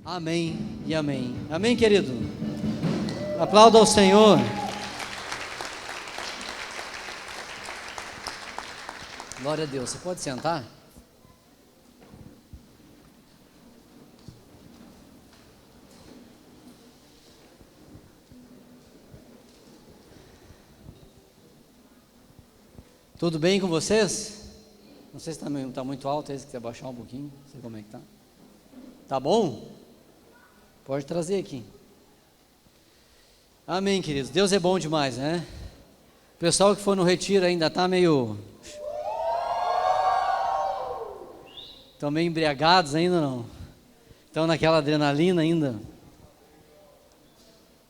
Amém e amém. Amém, querido? Aplauda ao Senhor. Glória a Deus. Você pode sentar? Tudo bem com vocês? Não sei se está muito alto, se quiser baixar um pouquinho, não sei como é que tá. Tá bom? Pode trazer aqui. Amém, queridos. Deus é bom demais, né? O pessoal que foi no retiro ainda está meio... Estão meio embriagados ainda, não? Estão naquela adrenalina ainda?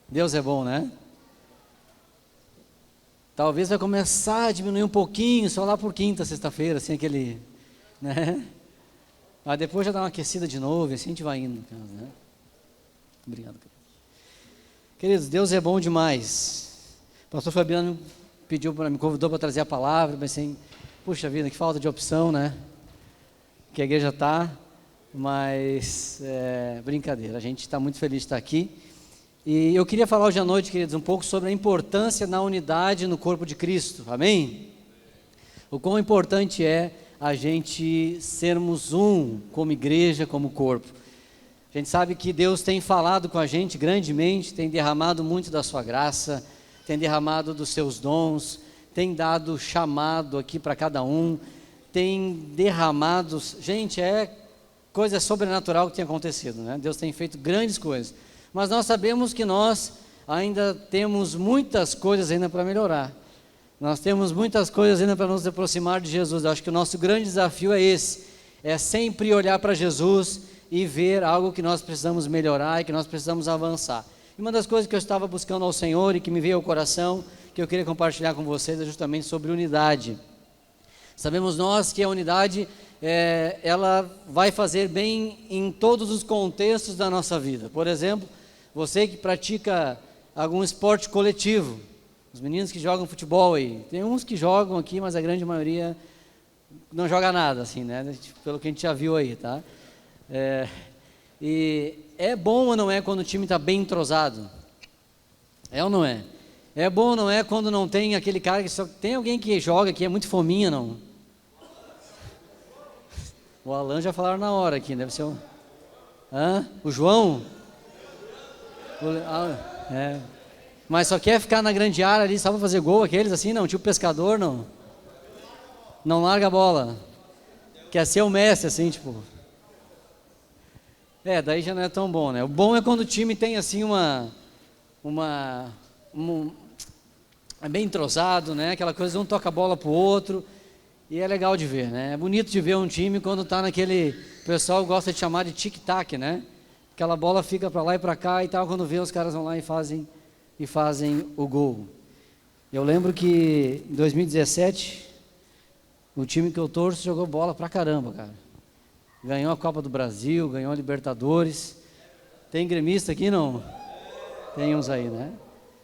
Deus é bom, né? Talvez vai começar a diminuir um pouquinho, só lá por quinta, sexta-feira, assim, aquele... né? Mas depois já dá uma aquecida de novo, e assim a gente vai indo, né? Obrigado, querido. Queridos, Deus é bom demais. O pastor Fabiano me convidou para trazer a palavra, mas assim, puxa vida, que falta de opção, né? Que a igreja está, mas brincadeira, a gente está muito feliz de estar aqui. E eu queria falar hoje à noite, queridos, um pouco sobre a importância na unidade no corpo de Cristo, amém? O quão importante é a gente sermos um como igreja, como corpo. A gente sabe que Deus tem falado com a gente grandemente, tem derramado muito da sua graça, tem derramado dos seus dons, tem dado chamado aqui para cada um, tem derramado, gente, coisa sobrenatural que tem acontecido, né? Deus tem feito grandes coisas, mas nós sabemos que nós ainda temos muitas coisas ainda para melhorar, nós temos muitas coisas ainda para nos aproximar de Jesus. Eu acho que o nosso grande desafio é esse, é sempre olhar para Jesus e ver algo que nós precisamos melhorar e que nós precisamos avançar. E uma das coisas que eu estava buscando ao Senhor e que me veio ao coração, que eu queria compartilhar com vocês, é justamente sobre unidade. Sabemos nós que a unidade, ela vai fazer bem em todos os contextos da nossa vida. Por exemplo, você que pratica algum esporte coletivo, os meninos que jogam futebol aí, tem uns que jogam aqui, mas a grande maioria não joga nada, assim, né? Pelo que a gente já viu aí, tá? E é bom ou não é quando o time está bem entrosado? É ou não é? É bom ou não é quando não tem aquele cara que só... Tem alguém que joga que é muito fominha, não? O Alan já falaram na hora aqui, deve ser o... O João? Mas só quer ficar na grande área ali só para fazer gol, aqueles assim, não? Tipo pescador, não? Não larga a bola. Quer ser o Messi, assim, tipo... daí já não é tão bom, né? O bom é quando o time tem assim é bem entrosado, né? Aquela coisa, um toca a bola pro outro, e é legal de ver, né? É bonito de ver um time quando tá naquele, o pessoal gosta de chamar de tic-tac, né? Aquela bola fica para lá e para cá e tal, quando vê os caras vão lá e fazem o gol. Eu lembro que em 2017, o time que eu torço jogou bola pra caramba, cara. Ganhou a Copa do Brasil, ganhou a Libertadores. Tem gremista aqui, não? Tem uns aí, né?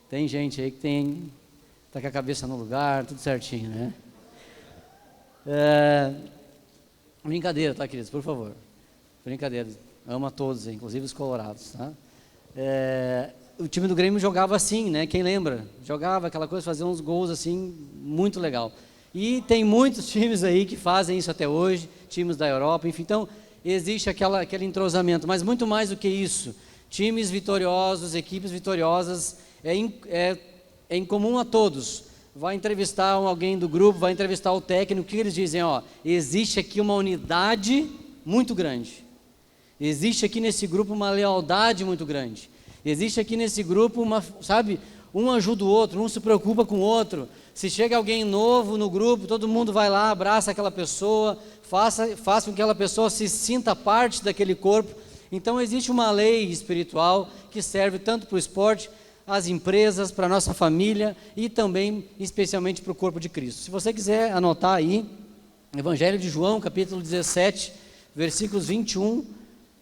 Tem gente aí que tá com a cabeça no lugar, tudo certinho, né? Brincadeira, tá, queridos? Por favor. Brincadeira. Amo a todos, inclusive os colorados, tá? O time do Grêmio jogava assim, né? Quem lembra? Jogava aquela coisa, fazia uns gols assim, muito legal. E tem muitos times aí que fazem isso até hoje, times da Europa, enfim, então existe aquele entrosamento, mas muito mais do que isso, times vitoriosos, equipes vitoriosas, é em comum a todos. Vai entrevistar alguém do grupo, vai entrevistar o técnico, o que eles dizem? Existe aqui uma unidade muito grande, existe aqui nesse grupo uma lealdade muito grande, existe aqui nesse grupo um ajuda o outro, um se preocupa com o outro. Se chega alguém novo no grupo, todo mundo vai lá, abraça aquela pessoa, faça com que aquela pessoa se sinta parte daquele corpo. Então existe uma lei espiritual que serve tanto para o esporte, as empresas, para a nossa família e também especialmente para o corpo de Cristo. Se você quiser anotar aí, Evangelho de João, capítulo 17, versículos 21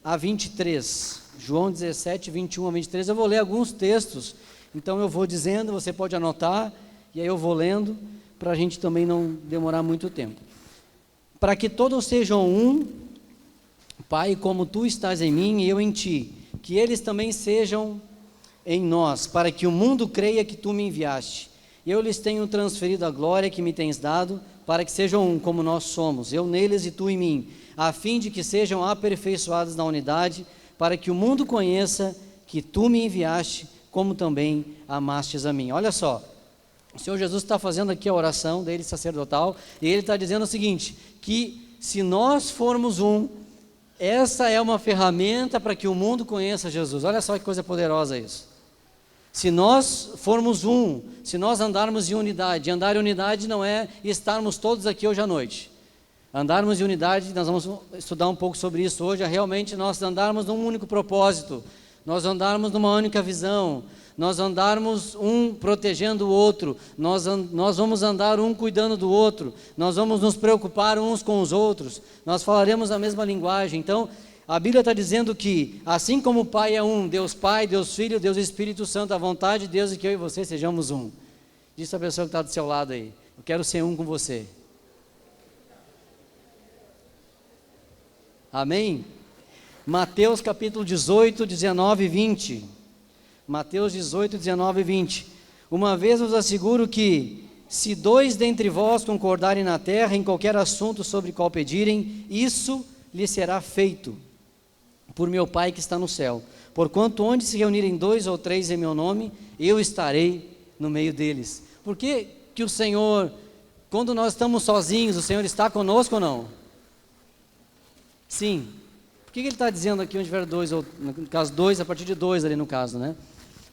a 23. João 17, 21 a 23, eu vou ler alguns textos, então eu vou dizendo, você pode anotar, e aí eu vou lendo, para a gente também não demorar muito tempo. Para que todos sejam um, Pai, como tu estás em mim e eu em ti, que eles também sejam em nós, para que o mundo creia que tu me enviaste. Eu lhes tenho transferido a glória que me tens dado, para que sejam um como nós somos, eu neles e tu em mim, a fim de que sejam aperfeiçoados na unidade, para que o mundo conheça que tu me enviaste, como também amastes a mim. Olha só, o Senhor Jesus está fazendo aqui a oração dele sacerdotal, e ele está dizendo o seguinte, que se nós formos um, essa é uma ferramenta para que o mundo conheça Jesus. Olha só que coisa poderosa isso. Se nós formos um, se nós andarmos em unidade, andar em unidade não é estarmos todos aqui hoje à noite. Andarmos em unidade, nós vamos estudar um pouco sobre isso hoje, é realmente nós andarmos num único propósito, nós andarmos numa única visão, nós andarmos um protegendo o outro, nós vamos andar um cuidando do outro, nós vamos nos preocupar uns com os outros, nós falaremos a mesma linguagem. Então, a Bíblia está dizendo que, assim como o Pai é um, Deus Pai, Deus Filho, Deus Espírito Santo, a vontade de Deus é que eu e você sejamos um. Diz a pessoa que está do seu lado aí, eu quero ser um com você. Amém? Mateus capítulo 18, 19 e 20. Mateus 18, 19 e 20. Uma vez vos asseguro que, se dois dentre vós concordarem na terra em qualquer assunto sobre qual pedirem, isso lhe será feito por meu Pai que está no céu. Porquanto onde se reunirem 2 ou 3 em meu nome, eu estarei no meio deles. Por que que o Senhor, quando nós estamos sozinhos, o Senhor está conosco ou não? Sim. Por que ele está dizendo aqui onde tiver 2, ou no caso 2, a partir de 2 ali no caso, né?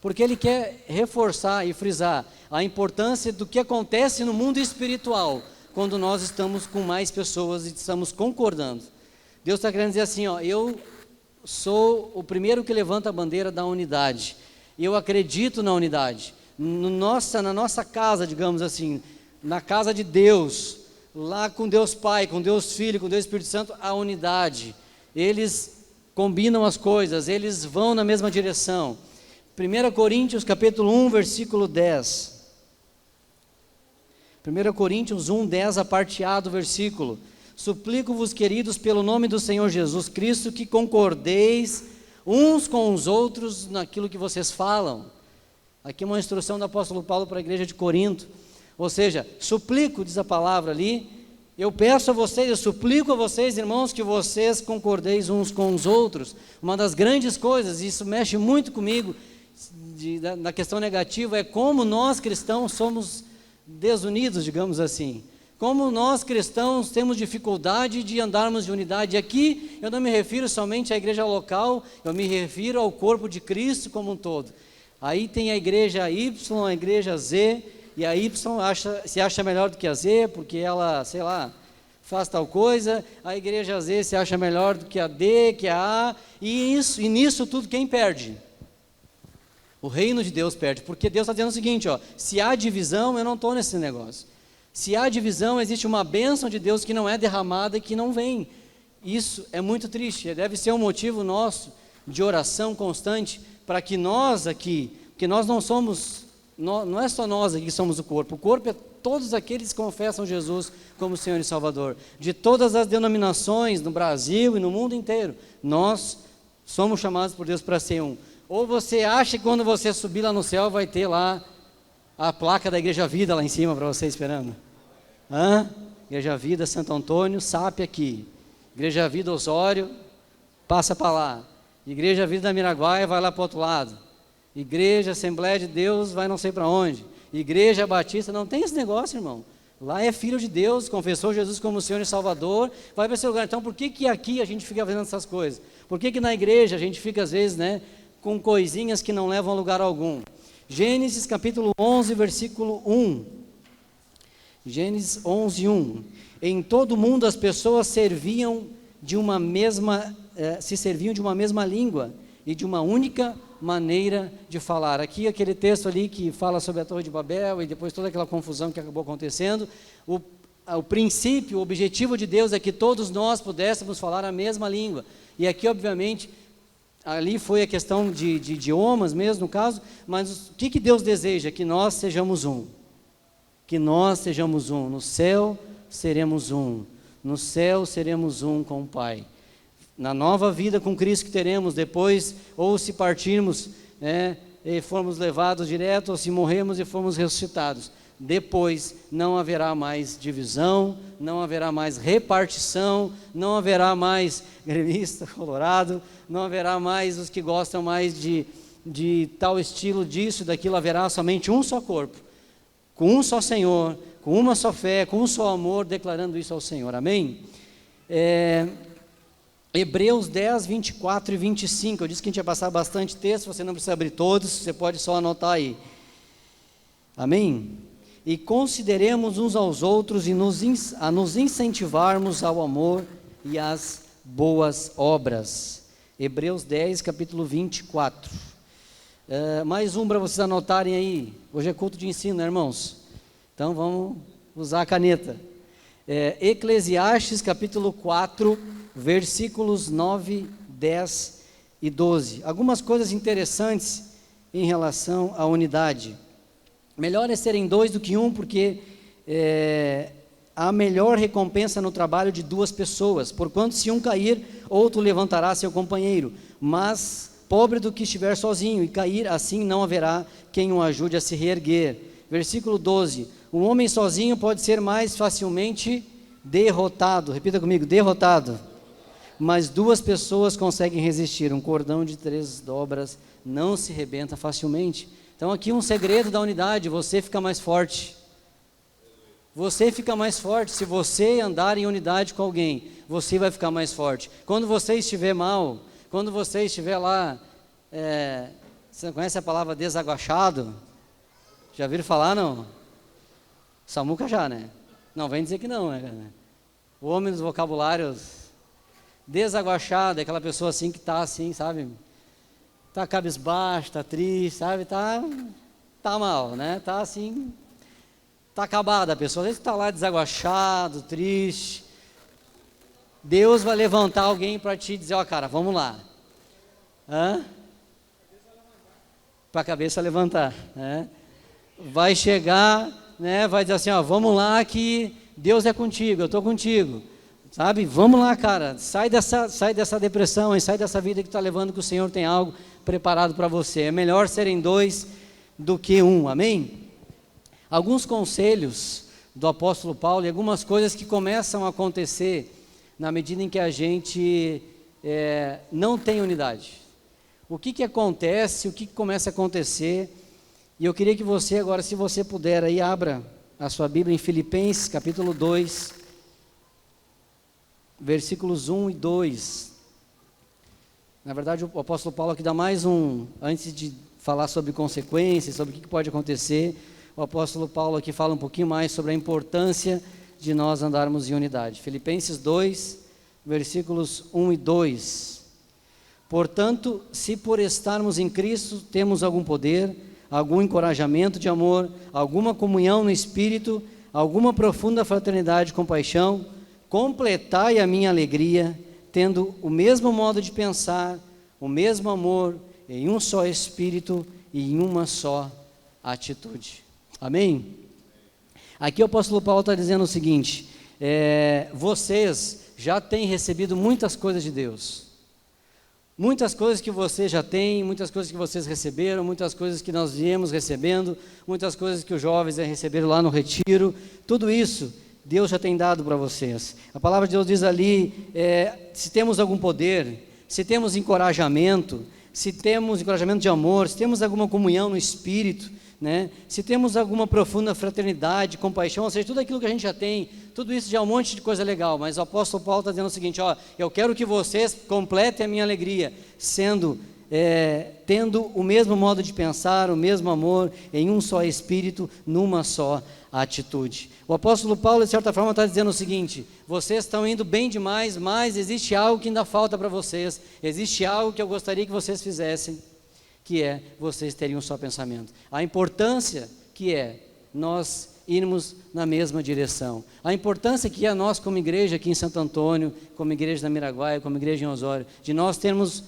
Porque ele quer reforçar e frisar a importância do que acontece no mundo espiritual, quando nós estamos com mais pessoas e estamos concordando. Deus está querendo dizer assim, ó, eu sou o primeiro que levanta a bandeira da unidade, eu acredito na unidade, na nossa casa, digamos assim, na casa de Deus, lá com Deus Pai, com Deus Filho, com Deus Espírito Santo, a unidade, eles combinam as coisas, eles vão na mesma direção. 1 Coríntios capítulo 1, versículo 10, 1 Coríntios 1, 10, a parte A do versículo: suplico-vos, queridos, pelo nome do Senhor Jesus Cristo, que concordeis uns com os outros naquilo que vocês falam. Aqui é uma instrução do apóstolo Paulo para a igreja de Corinto. Ou seja, suplico, diz a palavra ali, eu peço a vocês, eu suplico a vocês, irmãos, que vocês concordeis uns com os outros. Uma das grandes coisas, e isso mexe muito comigo, na questão negativa, é como nós cristãos somos desunidos, digamos assim. Como nós cristãos temos dificuldade de andarmos de unidade. Aqui eu não me refiro somente à igreja local, eu me refiro ao corpo de Cristo como um todo. Aí tem a igreja Y, a igreja Z, e a Y se acha melhor do que a Z, porque ela, sei lá, faz tal coisa. A igreja Z se acha melhor do que a D, que a A, e nisso tudo quem perde? O reino de Deus perde, porque Deus está dizendo o seguinte, ó, se há divisão, eu não estou nesse negócio. Se há divisão, existe uma bênção de Deus que não é derramada e que não vem. Isso é muito triste, deve ser um motivo nosso de oração constante, para que nós aqui, porque nós não somos, não é só nós aqui que somos o corpo é todos aqueles que confessam Jesus como Senhor e Salvador, de todas as denominações no Brasil e no mundo inteiro, nós somos chamados por Deus para ser um. Ou você acha que quando você subir lá no céu vai ter lá a placa da Igreja Vida lá em cima para você esperando? Igreja Vida, Santo Antônio, SAP aqui. Igreja Vida, Osório, passa para lá. Igreja Vida da Miraguaia, vai lá para o outro lado. Igreja Assembleia de Deus, vai não sei para onde. Igreja Batista, não tem esse negócio, irmão. Lá é filho de Deus, confessou Jesus como Senhor e Salvador, vai para esse lugar. Então, por que aqui a gente fica fazendo essas coisas? Por que na igreja a gente fica, às vezes, né, com coisinhas que não levam a lugar algum? Gênesis capítulo 11, versículo 1. Gênesis 11, 1. Em todo o mundo as pessoas se serviam de uma mesma língua e de uma única maneira de falar. Aqui aquele texto ali que fala sobre a Torre de Babel e depois toda aquela confusão que acabou acontecendo, o princípio, o objetivo de Deus é que todos nós pudéssemos falar a mesma língua. E aqui obviamente, ali foi a questão de idiomas mesmo no caso, mas o que Deus deseja? Que nós sejamos um. Que nós sejamos um. No céu seremos um. No céu seremos um com o Pai. Na nova vida com Cristo que teremos depois, ou se partirmos, e formos levados direto, ou se morremos e formos ressuscitados, depois não haverá mais divisão, não haverá mais repartição, não haverá mais gremista, colorado, não haverá mais os que gostam mais de tal estilo disso, daquilo. Haverá somente um só corpo, com um só Senhor, com uma só fé, com um só amor, declarando isso ao Senhor, amém? Hebreus 10, 24 e 25, eu disse que a gente ia passar bastante texto, você não precisa abrir todos, você pode só anotar aí, amém? E consideremos uns aos outros a nos incentivarmos ao amor e às boas obras. Hebreus 10, capítulo 24. Mais um para vocês anotarem aí. Hoje é culto de ensino, né, irmãos? Então vamos usar a caneta. Eclesiastes capítulo 4, versículos 9, 10 e 12. Algumas coisas interessantes em relação à unidade. Melhor é serem dois do que um, porque há melhor recompensa no trabalho de duas pessoas. Porquanto se um cair, outro levantará seu companheiro. Mas pobre do que estiver sozinho e cair, assim não haverá quem o ajude a se reerguer. Versículo 12. Um homem sozinho pode ser mais facilmente derrotado. Repita comigo, derrotado. Mas duas pessoas conseguem resistir. Um cordão de 3 dobras não se rebenta facilmente. Então aqui um segredo da unidade: você fica mais forte. Você fica mais forte. Se você andar em unidade com alguém, você vai ficar mais forte. Quando você estiver mal, quando você estiver lá, você conhece a palavra desaguachado? Já viram falar, não? Samuca já, né? Não, vem dizer que não, né? O homem dos vocabulários. Desaguachado é aquela pessoa assim que está assim, sabe? Está cabisbaixo, está triste, sabe? Está mal, né? Está assim, está acabada a pessoa. Às vezes está lá desaguachado, triste. Deus vai levantar alguém para te dizer, ó, cara, vamos lá. Para a cabeça levantar, né? Vai chegar, né? Vai dizer assim, ó, vamos lá que Deus é contigo, eu estou contigo. Sabe, vamos lá, cara, sai dessa depressão, sai dessa vida que está levando, que o Senhor tem algo preparado para você. É melhor serem dois do que um, amém? Alguns conselhos do apóstolo Paulo e algumas coisas que começam a acontecer na medida em que a gente não tem unidade. O que acontece, o que começa a acontecer? E eu queria que você agora, se você puder, aí abra a sua Bíblia em Filipenses capítulo 2, versículos 1 e 2. Na verdade, o apóstolo Paulo aqui dá mais antes de falar sobre consequências, sobre o que pode acontecer, o apóstolo Paulo aqui fala um pouquinho mais sobre a importância de nós andarmos em unidade. Filipenses 2, versículos 1 e 2. Portanto, se por estarmos em Cristo temos algum poder, algum encorajamento de amor, alguma comunhão no Espírito, alguma profunda fraternidade e compaixão, completai a minha alegria, tendo o mesmo modo de pensar, o mesmo amor, em um só Espírito e em uma só atitude. Amém? Aqui o apóstolo Paulo está dizendo o seguinte: vocês já têm recebido muitas coisas de Deus. Muitas coisas que você já tem, muitas coisas que vocês receberam, muitas coisas que nós viemos recebendo, muitas coisas que os jovens receberam lá no retiro, tudo isso Deus já tem dado para vocês. A palavra de Deus diz ali, se temos algum poder, se temos encorajamento de amor, se temos alguma comunhão no Espírito, né? Se temos alguma profunda fraternidade, compaixão, ou seja, tudo aquilo que a gente já tem, tudo isso já é um monte de coisa legal, mas o apóstolo Paulo está dizendo o seguinte, ó, eu quero que vocês completem a minha alegria, tendo o mesmo modo de pensar, o mesmo amor, em um só Espírito, numa só atitude. O apóstolo Paulo, de certa forma, está dizendo o seguinte: vocês estão indo bem demais, mas existe algo que ainda falta para vocês, existe algo que eu gostaria que vocês fizessem, que é vocês terem um só pensamento. A importância que é nós irmos na mesma direção. A importância que é nós como igreja aqui em Santo Antônio, como igreja da Miraguaia, como igreja em Osório, de nós termos,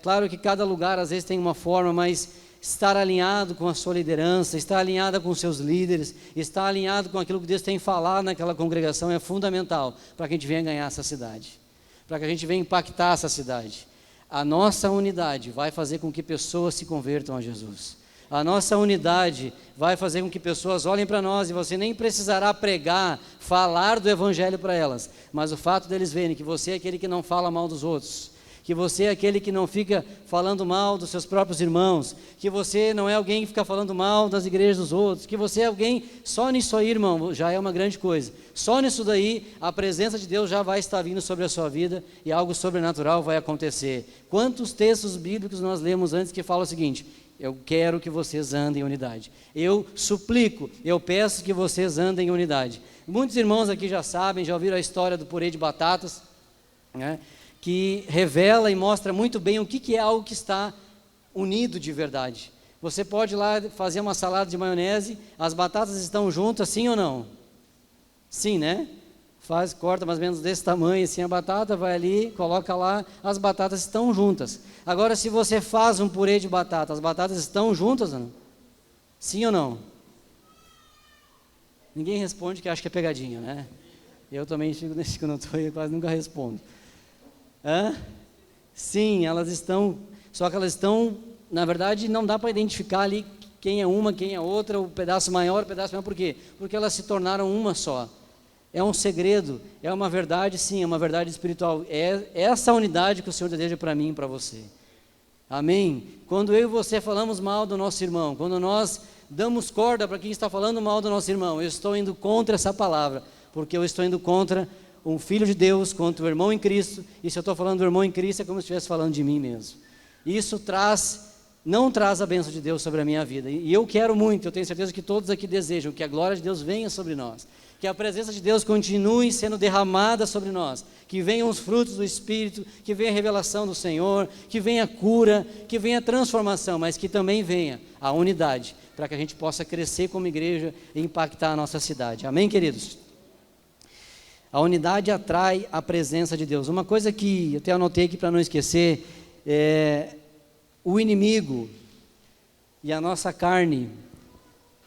claro que cada lugar às vezes tem uma forma, mas estar alinhado com a sua liderança, estar alinhado com os seus líderes, estar alinhado com aquilo que Deus tem falado naquela congregação é fundamental para que a gente venha ganhar essa cidade. para que a gente venha impactar essa cidade. A nossa unidade vai fazer com que pessoas se convertam a Jesus. A nossa unidade vai fazer com que pessoas olhem para nós e você nem precisará pregar, falar do Evangelho para elas, mas o fato deles verem que você é aquele que não fala mal dos outros, que você é aquele que não fica falando mal dos seus próprios irmãos, que você não é alguém que fica falando mal das igrejas dos outros, que você é alguém, só nisso aí, irmão, já é uma grande coisa. Só nisso daí, a presença de Deus já vai estar vindo sobre a sua vida e algo sobrenatural vai acontecer. Quantos textos bíblicos nós lemos antes que falam o seguinte: eu quero que vocês andem em unidade. Eu suplico, eu peço que vocês andem em unidade. Muitos irmãos aqui já sabem, já ouviram a história do purê de batatas, né, que revela e mostra muito bem o que é algo que está unido de verdade. Você pode ir lá fazer uma salada de maionese, as batatas estão juntas, sim ou não? Sim, né? Corta mais ou menos desse tamanho assim a batata, vai ali, coloca lá, as batatas estão juntas. Agora, se você faz um purê de batata, as batatas estão juntas ou não? Sim ou não? Ninguém responde, que acha que é pegadinha, né? Eu também fico nesse que eu não estou, eu quase nunca respondo. Sim, elas estão, só que elas estão, na verdade, não dá para identificar ali quem é uma, quem é outra, o pedaço maior, por quê? Porque elas se tornaram uma só. É um segredo, é uma verdade, sim, é uma verdade espiritual. É essa unidade que o Senhor deseja para mim e para você. Amém? Quando eu e você falamos mal do nosso irmão, quando nós damos corda para quem está falando mal do nosso irmão, eu estou indo contra essa palavra, porque eu estou indo contra um filho de Deus, contra o irmão em Cristo, e se eu estou falando do irmão em Cristo, é como se estivesse falando de mim mesmo. Isso não traz a bênção de Deus sobre a minha vida, e eu quero muito, eu tenho certeza que todos aqui desejam que a glória de Deus venha sobre nós, que a presença de Deus continue sendo derramada sobre nós, que venham os frutos do Espírito, que venha a revelação do Senhor, que venha a cura, que venha a transformação, mas que também venha a unidade, para que a gente possa crescer como igreja e impactar a nossa cidade. Amém, queridos? A unidade atrai a presença de Deus. Uma coisa que eu até anotei aqui para não esquecer, o inimigo e a nossa carne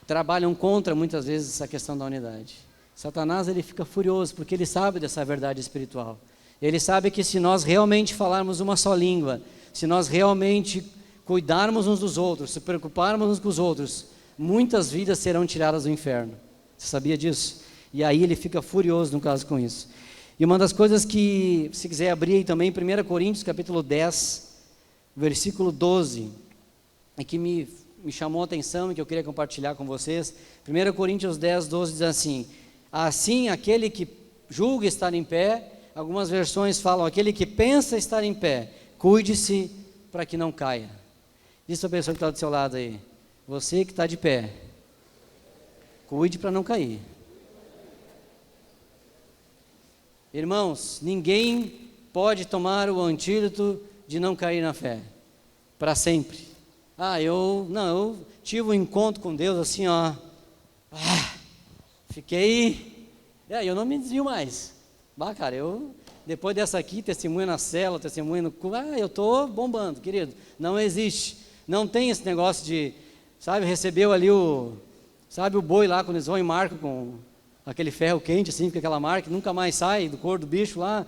trabalham contra muitas vezes essa questão da unidade. Satanás, ele fica furioso porque ele sabe dessa verdade espiritual. Ele sabe que se nós realmente falarmos uma só língua, se nós realmente cuidarmos uns dos outros, se preocuparmos uns com os outros, muitas vidas serão tiradas do inferno. Você sabia disso? E aí ele fica furioso no caso com isso. E uma das coisas que, se quiser abrir aí também, 1 Coríntios capítulo 10, versículo 12, é que me chamou a atenção e que eu queria compartilhar com vocês. 1 Coríntios 10, 12 diz assim: assim, aquele que julga estar em pé, algumas versões falam, aquele que pensa estar em pé, cuide-se para que não caia. Diz a pessoa que está do seu lado aí, você que está de pé, cuide para não cair. Irmãos, ninguém pode tomar o antídoto de não cair na fé, para sempre. Eu tive um encontro com Deus assim, fiquei, eu não me desvio mais. Cara, depois dessa aqui, testemunha na cela, testemunha no culto, eu estou bombando, querido. Não existe, não tem esse negócio de, recebeu ali o boi lá, quando eles vão e marcam com aquele ferro quente, assim, com aquela marca, nunca mais sai do corpo do bicho lá.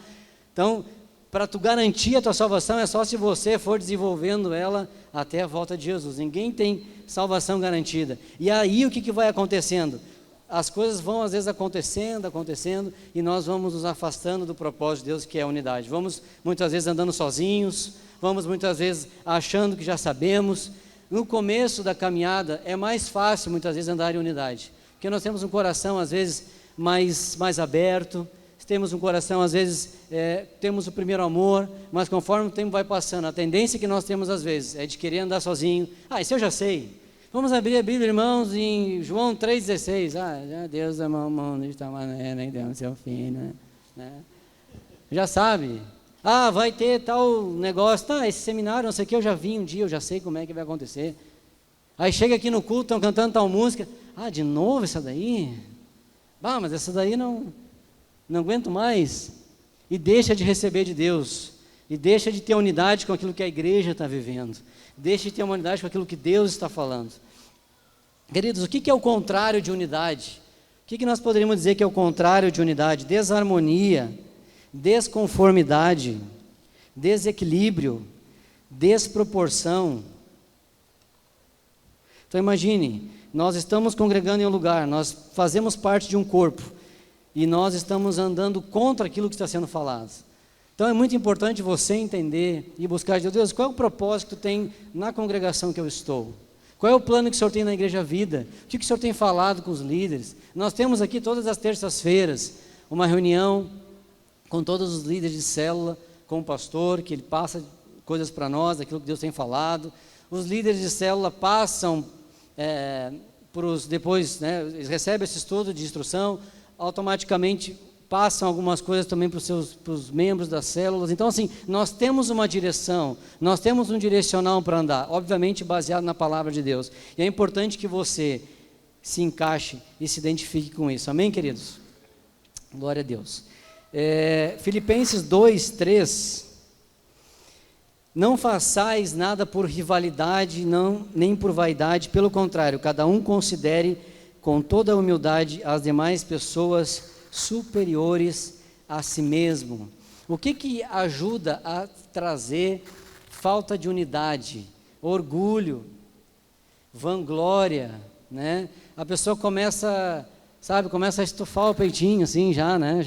Então, para tu garantir a tua salvação, é só se você for desenvolvendo ela até a volta de Jesus. Ninguém tem salvação garantida. E aí, o que vai acontecendo? As coisas vão às vezes acontecendo, e nós vamos nos afastando do propósito de Deus, que é a unidade. Vamos muitas vezes andando sozinhos, vamos muitas vezes achando que já sabemos. No começo da caminhada é mais fácil muitas vezes andar em unidade, porque nós temos um coração às vezes mais aberto, temos um coração às vezes, temos o primeiro amor, mas conforme o tempo vai passando, a tendência que nós temos às vezes é de querer andar sozinho. Isso eu já sei. Vamos abrir a Bíblia, irmãos, em João 3,16. Já Deus amou o mundo de tal maneira, nem deu o seu filho, né? Já sabe. Vai ter tal negócio, esse seminário, não sei o que, eu já vi um dia, eu já sei como é que vai acontecer. Aí chega aqui no culto, estão cantando tal música, de novo essa daí? Mas essa daí não aguento mais. E deixa de receber de Deus, e deixa de ter unidade com aquilo que a igreja está vivendo, deixa de ter uma unidade com aquilo que Deus está falando. Queridos, o que é o contrário de unidade? O que nós poderíamos dizer que é o contrário de unidade? Desarmonia, desconformidade, desequilíbrio, desproporção. Então imagine, nós estamos congregando em um lugar, nós fazemos parte de um corpo, e nós estamos andando contra aquilo que está sendo falado. Então é muito importante você entender e buscar de Deus, qual é o propósito que tu tem na congregação que eu estou? Qual é o plano que o Senhor tem na Igreja Vida? O que o Senhor tem falado com os líderes? Nós temos aqui todas as terças-feiras uma reunião com todos os líderes de célula, com o pastor, que ele passa coisas para nós, daquilo que Deus tem falado. Os líderes de célula passam depois, né, eles recebem esse estudo de instrução, automaticamente passam algumas coisas também para os membros das células. Então, assim, nós temos uma direção, nós temos um direcional para andar, obviamente baseado na palavra de Deus. E é importante que você se encaixe e se identifique com isso. Amém, queridos? Glória a Deus. Filipenses 2, 3. Não façais nada por rivalidade, nem por vaidade, pelo contrário, cada um considere com toda a humildade as demais pessoas superiores a si mesmo. O que ajuda a trazer falta de unidade? Orgulho, vanglória, né? A pessoa começa a estufar o peitinho assim já, né?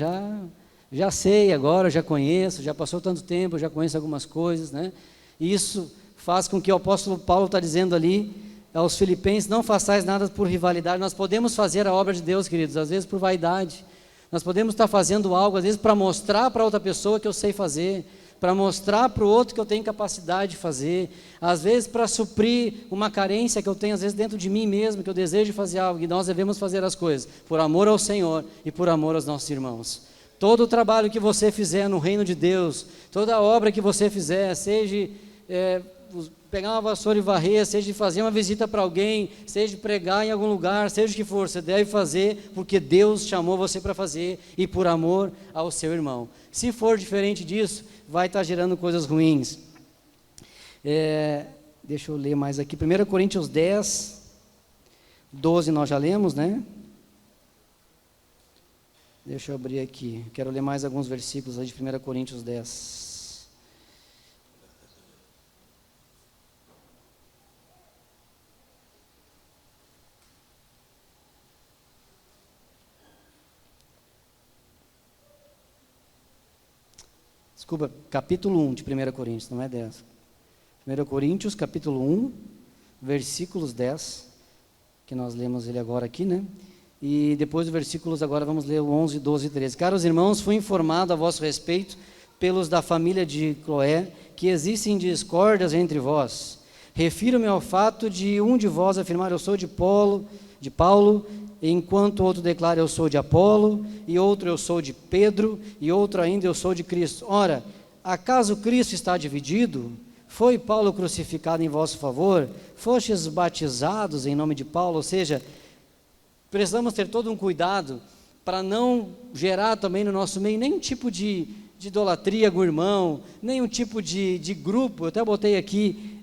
Já sei agora, já conheço, já passou tanto tempo, já conheço algumas coisas, né? E isso faz com que o apóstolo Paulo está dizendo ali aos Filipenses, não façais nada por rivalidade. Nós podemos fazer a obra de Deus, queridos, às vezes por vaidade. Nós podemos estar fazendo algo, às vezes, para mostrar para outra pessoa que eu sei fazer, para mostrar para o outro que eu tenho capacidade de fazer, às vezes para suprir uma carência que eu tenho, às vezes, dentro de mim mesmo, que eu desejo fazer algo, e nós devemos fazer as coisas por amor ao Senhor e por amor aos nossos irmãos. Todo o trabalho que você fizer no reino de Deus, toda a obra que você fizer, seja pegar uma vassoura e varrer, seja fazer uma visita para alguém, seja pregar em algum lugar, seja o que for, você deve fazer porque Deus chamou você para fazer e por amor ao seu irmão. Se for diferente disso, vai estar gerando coisas ruins. Deixa eu ler mais aqui, 1 Coríntios 10, 12 nós já lemos, né? Deixa eu abrir aqui, quero ler mais alguns versículos aí de 1 Coríntios 10. Desculpa, capítulo 1 de 1 Coríntios, não é 10. 1 Coríntios, capítulo 1, versículos 10, que nós lemos ele agora aqui, né? E depois dos versículos, agora vamos ler o 11, 12 e 13. Caros irmãos, fui informado a vosso respeito pelos da família de Cloé, que existem discórdias entre vós. Refiro-me ao fato de um de vós afirmar, eu sou de Paulo, enquanto outro declara, eu sou de Apolo, e outro, eu sou de Pedro, e outro ainda, eu sou de Cristo. Ora, acaso Cristo está dividido? Foi Paulo crucificado em vosso favor? Fostes batizados em nome de Paulo? Ou seja, precisamos ter todo um cuidado para não gerar também no nosso meio nenhum tipo de idolatria com o irmão, nenhum tipo de grupo, eu até botei aqui,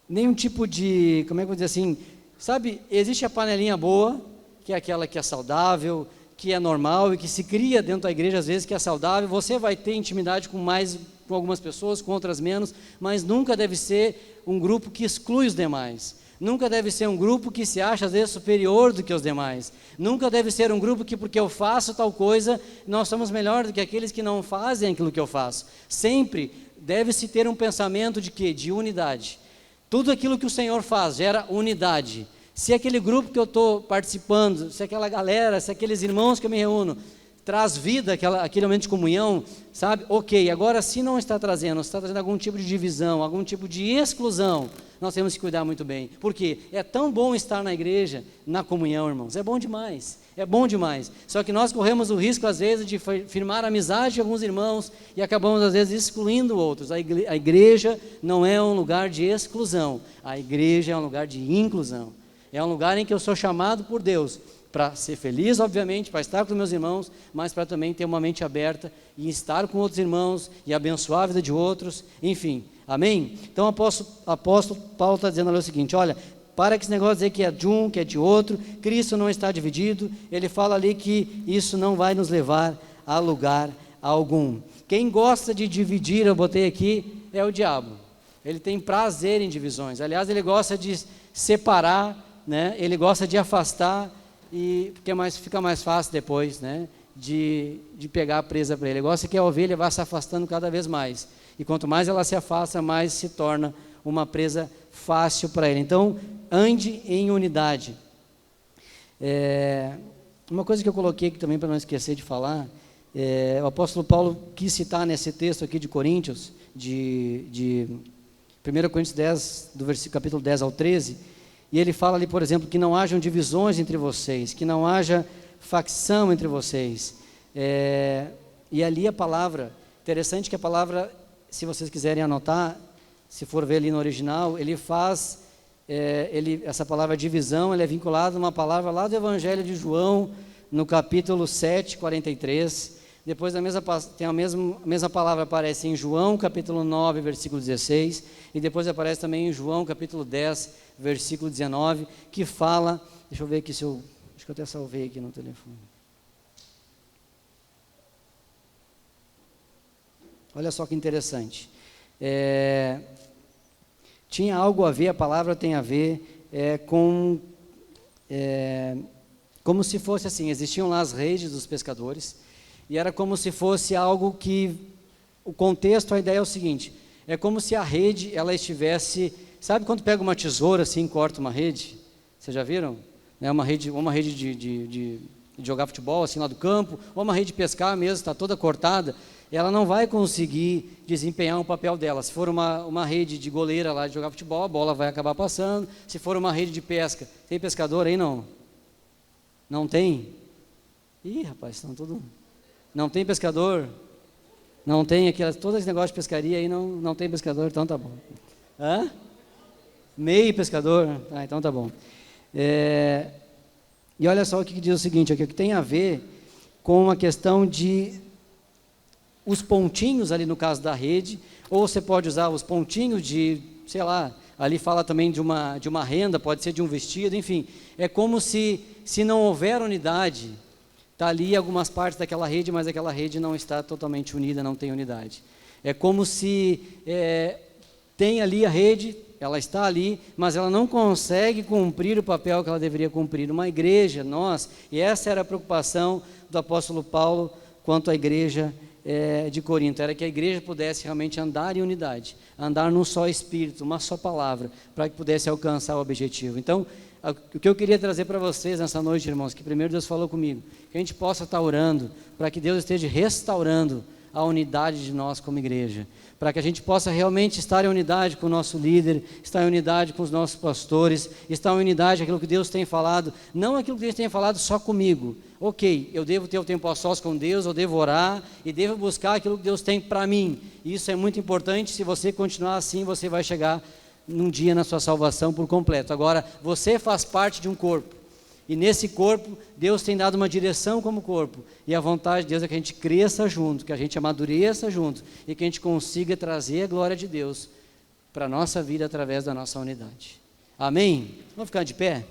nenhum tipo de, como é que eu vou dizer assim, sabe, existe a panelinha boa, que é aquela que é saudável, que é normal e que se cria dentro da igreja, às vezes, que é saudável. Você vai ter intimidade com algumas pessoas, com outras menos, mas nunca deve ser um grupo que exclui os demais. Nunca deve ser um grupo que se acha, às vezes, superior do que os demais. Nunca deve ser um grupo que, porque eu faço tal coisa, nós somos melhor do que aqueles que não fazem aquilo que eu faço. Sempre deve-se ter um pensamento de quê? De unidade. Tudo aquilo que o Senhor faz gera unidade. Se aquele grupo que eu estou participando, se aquela galera, se aqueles irmãos que eu me reúno, traz vida, aquele momento de comunhão, sabe? Ok, agora se não está trazendo, se está trazendo algum tipo de divisão, algum tipo de exclusão, nós temos que cuidar muito bem. Porque é tão bom estar na igreja, na comunhão, irmãos, é bom demais. É bom demais, só que nós corremos o risco às vezes de firmar amizade com alguns irmãos e acabamos às vezes excluindo outros. A igreja não é um lugar de exclusão, a igreja é um lugar de inclusão. É um lugar em que eu sou chamado por Deus para ser feliz, obviamente, para estar com meus irmãos, mas para também ter uma mente aberta e estar com outros irmãos e abençoar a vida de outros, enfim, amém? Então o apóstolo Paulo está dizendo ali o seguinte, olha, para que esse negócio de dizer que é de um, que é de outro, Cristo não está dividido, ele fala ali que isso não vai nos levar a lugar algum. Quem gosta de dividir, eu botei aqui, é o diabo. Ele tem prazer em divisões. Aliás, ele gosta de separar, né? Ele gosta de afastar, porque fica mais fácil depois, né? de pegar a presa para ele. Ele gosta que a ovelha vá se afastando cada vez mais. E quanto mais ela se afasta, mais se torna uma presa fácil para ele. Então, ande em unidade. Uma coisa que eu coloquei aqui também para não esquecer de falar, o apóstolo Paulo quis citar nesse texto aqui de Coríntios, de 1 Coríntios 10, do capítulo 10 ao 13, e ele fala ali, por exemplo, que não hajam divisões entre vocês, que não haja facção entre vocês. E ali a palavra, interessante que a palavra, se vocês quiserem anotar, se for ver ali no original, ele faz, essa palavra divisão, ele é vinculada a uma palavra lá do Evangelho de João, no capítulo 7, 43, depois a mesma palavra aparece em João, capítulo 9, versículo 16, e depois aparece também em João, capítulo 10, versículo 19, que fala, deixa eu ver aqui se eu, acho que eu até salvei aqui no telefone. Olha só que interessante. Tinha algo a ver, a palavra tem a ver com, como se fosse assim, existiam lá as redes dos pescadores, e era como se fosse algo que, o contexto, a ideia é o seguinte, é como se a rede, ela estivesse, sabe quando pega uma tesoura assim, corta uma rede? Vocês já viram? Uma rede de jogar futebol assim lá do campo, ou uma rede de pescar mesmo, está toda cortada, ela não vai conseguir desempenhar um papel dela. Se for uma rede de goleira lá de jogar futebol, a bola vai acabar passando. Se for uma rede de pesca, tem pescador aí não? Não tem? Ih, rapaz, estão tudo... Não tem pescador? Não tem todo esse negócio de pescaria aí, não tem pescador, então tá bom. Hã? Meio pescador? Ah, então tá bom. E olha só o que diz o seguinte, aqui, que tem a ver com a questão de os pontinhos ali no caso da rede, ou você pode usar os pontinhos de, sei lá, ali fala também de uma renda, pode ser de um vestido, enfim. É como se não houver unidade, está ali algumas partes daquela rede, mas aquela rede não está totalmente unida, não tem unidade. É como se tem ali a rede, ela está ali, mas ela não consegue cumprir o papel que ela deveria cumprir. Uma igreja, nós, e essa era a preocupação do apóstolo Paulo quanto à igreja de Corinto, era que a igreja pudesse realmente andar em unidade, andar num só espírito, uma só palavra, para que pudesse alcançar o objetivo. Então, o que eu queria trazer para vocês nessa noite, irmãos, que primeiro Deus falou comigo, que a gente possa estar orando, para que Deus esteja restaurando a unidade de nós como igreja, para que a gente possa realmente estar em unidade com o nosso líder, estar em unidade com os nossos pastores, estar em unidade com aquilo que Deus tem falado, não aquilo que Deus tem falado só comigo. Ok, eu devo ter o tempo a sós com Deus, eu devo orar e devo buscar aquilo que Deus tem para mim. Isso é muito importante, se você continuar assim, você vai chegar num dia na sua salvação por completo. Agora, você faz parte de um corpo, e nesse corpo, Deus tem dado uma direção como corpo, e a vontade de Deus é que a gente cresça junto, que a gente amadureça junto, e que a gente consiga trazer a glória de Deus para a nossa vida através da nossa unidade. Amém? Vamos ficar de pé?